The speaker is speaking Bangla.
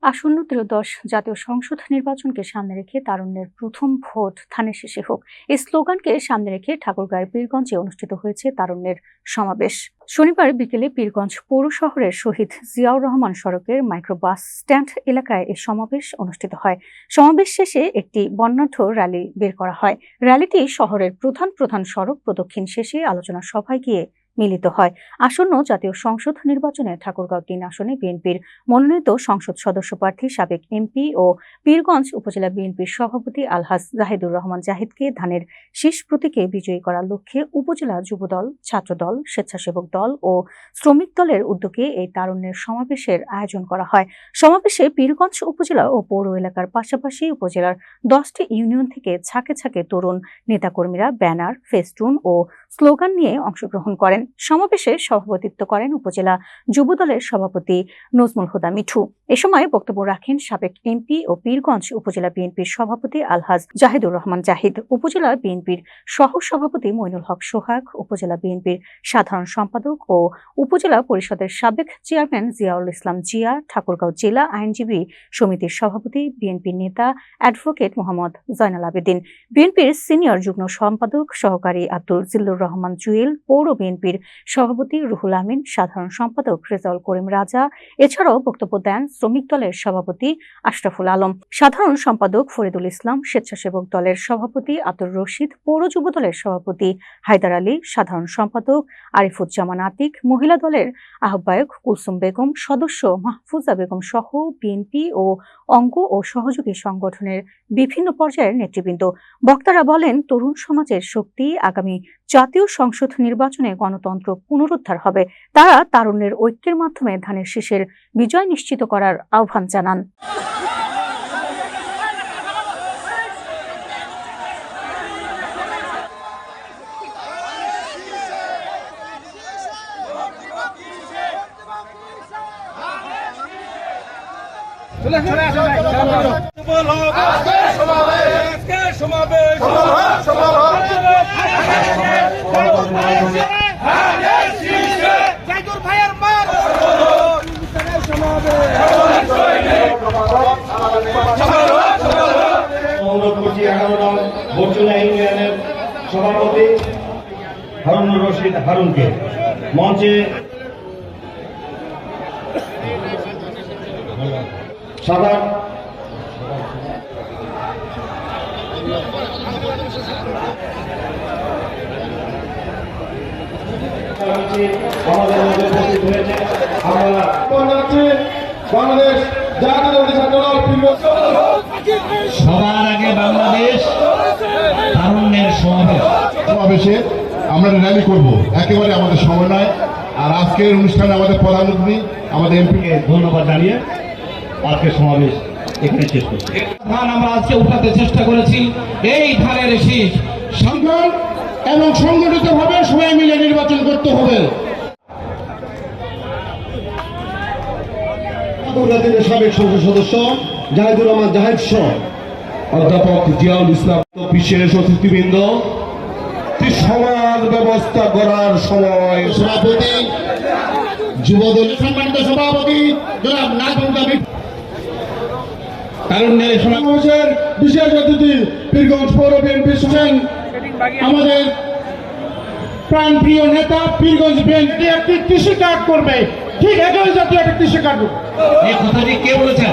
আসন্ন ত্রয়োদশ জাতীয় সংসদ নির্বাচনকে সামনে রেখে তারুণ্যের প্রথম ভোট ধানের শীষে হোক, এই স্লোগানকে সামনে রেখে ঠাকুরগাঁয়ের পীরগঞ্জে অনুষ্ঠিত হয়েছে তারুণ্যের সমাবেশ। শনিবার বিকেলে পীরগঞ্জ পৌর শহরের শহীদ জিয়াউর রহমান সড়কের মাইক্রোবাস স্ট্যান্ড এলাকায় এই সমাবেশ অনুষ্ঠিত হয়। সমাবেশ শেষে একটি বর্ণাঢ্য র্যালি বের করা হয়। র্যালিটি শহরের প্রধান প্রধান সড়ক প্রদক্ষিণ শেষে আলোচনা সভায় গিয়ে মিলিত হয়। আসন্ন জাতীয় সংসদ নির্বাচনে ঠাকুরগাঁও ৩ আসনে বিএনপির মনোনীত সংসদ সদস্য প্রার্থী সাবেক এমপি ও পীরগঞ্জ উপজেলা বিএনপির সভাপতি আলহাজ জাহিদুর রহমান জাহিদকে ধানের শীষ প্রতীকে বিজয়ী করার লক্ষ্যে উপজেলা যুবদল, ছাত্রদল, স্বেচ্ছাসেবক দল ও শ্রমিক দলের উদ্যোগে এই তারুণ্যের সমাবেশের আয়োজন করা হয়। সমাবেশে পীরগঞ্জ উপজেলা ও পৌর এলাকার পাশাপাশি উপজেলার 10টি ইউনিয়ন থেকে ছাকে ছাকে তরুণ নেতাকর্মীরা ব্যানার, ফেস্টুন ও স্লোগান নিয়ে অংশগ্রহণ করেন। সমাবেশে সভাপতিত্ব করেন উপজেলা যুবদলের সভাপতি নজমুল হুদা মিঠু। এ সময় বক্তব্য রাখেন সাবেক এমপি ও পীরগঞ্জ উপজেলা বিএনপির সভাপতি আলহাজ জাহিদুর রহমান জাহিদ, উপজেলা বিএনপির সহ সভাপতি মইনুল হক সোহাগ, উপজেলা বিএনপির সাধারণ সম্পাদক ও উপজেলা পরিষদের সাবেক চেয়ারম্যান জিয়াউল ইসলাম জিয়া, ঠাকুরগাঁও জেলা আইনজীবী সমিতির সভাপতি বিএনপির নেতা অ্যাডভোকেট মোহাম্মদ জয়নাল আবেদিন, বিএনপির সিনিয়র যুগ্ম সম্পাদক সহকারী আব্দুল জিল্লুর রহমান জুয়েল, পৌর বিএনপির সভাপতি রুহুল আমিন, সাধারণ সম্পাদক রেজাউল করিম রাজা। এছাড়াও বক্তব্য দেন শ্রমিক দলের সভাপতি আশরাফুল আলম, সাধারণ সম্পাদক ফরিদুল ইসলাম, স্বেচ্ছাসেবক দলের সভাপতি আব্দুর রশিদ, পৌর যুব দলের সভাপতি হায়দার আলী, সাধারণ সম্পাদক আরিফুজ্জামান আতিক, মহিলা দলের আহ্বায়ক কুলসুম বেগম, সদস্য মাহফুজা বেগম সহ বিএনপি ও অঙ্গ ও সহযোগী সংগঠনের বিভিন্ন পর্যায়ের নেতৃবৃন্দ। বক্তারা বলেন, তরুণ সমাজের শক্তি আগামী জাতীয় সংসদ নির্বাচনে গণতন্ত্র পুনরুদ্ধার হবে। তারা তারুণ্যের ঐক্যের মাধ্যমে ধানের শীষের বিজয় নিশ্চিত করার আহ্বান জানান। ইউনিয়নের সভাপতি হারুনুর রশিদ হারুনকে মঞ্চে সাধারণ আমাদের মধ্যে উপস্থিত হয়েছে। আমরা বাংলাদেশ সবার আগে বাংলাদেশ তারুণ্যের সমাবেশে আমরা র্যালি করব, একেবারে আমাদের সময় নয়। আর আজকের অনুষ্ঠানে আমাদের প্রধানমন্ত্রী আমাদের এমপিকে ধন্যবাদ জানিয়ে আজকের সমাবেশ এখানে শেষ করছি। ধান আমরা আজকে উঠাতে চেষ্টা করেছি। এই ধানের শীষ সংগ্রাম এবং সংগঠিত ভাবে সবাই মিলে নির্বাচন করতে হবে। সাবেক সংসদ সদস্য জাহিদুর রহমান জাহিদ সহ অধ্যাপক জিয়াউল ইসলাম, বিশেষ অতিথিবৃন্দ, সমাজ ব্যবস্থা করার সময় সভাপতি যুবদল সম্মানিত সভাপতি জনাব নাজমুল হাবিব, তারুণ্যের সমাবেশের বিশেষ অতিথি পীরগঞ্জ পৌর বিএনপির সঙ্গে আমাদের প্রাণপ্রিয় নেতা পীরগঞ্জ বিএনপি একটি কৃষি কার্ড করবে, ঠিক একই জাতীয় একটি কৃষি কার্ড। এই কথাটি কে বলেছেন?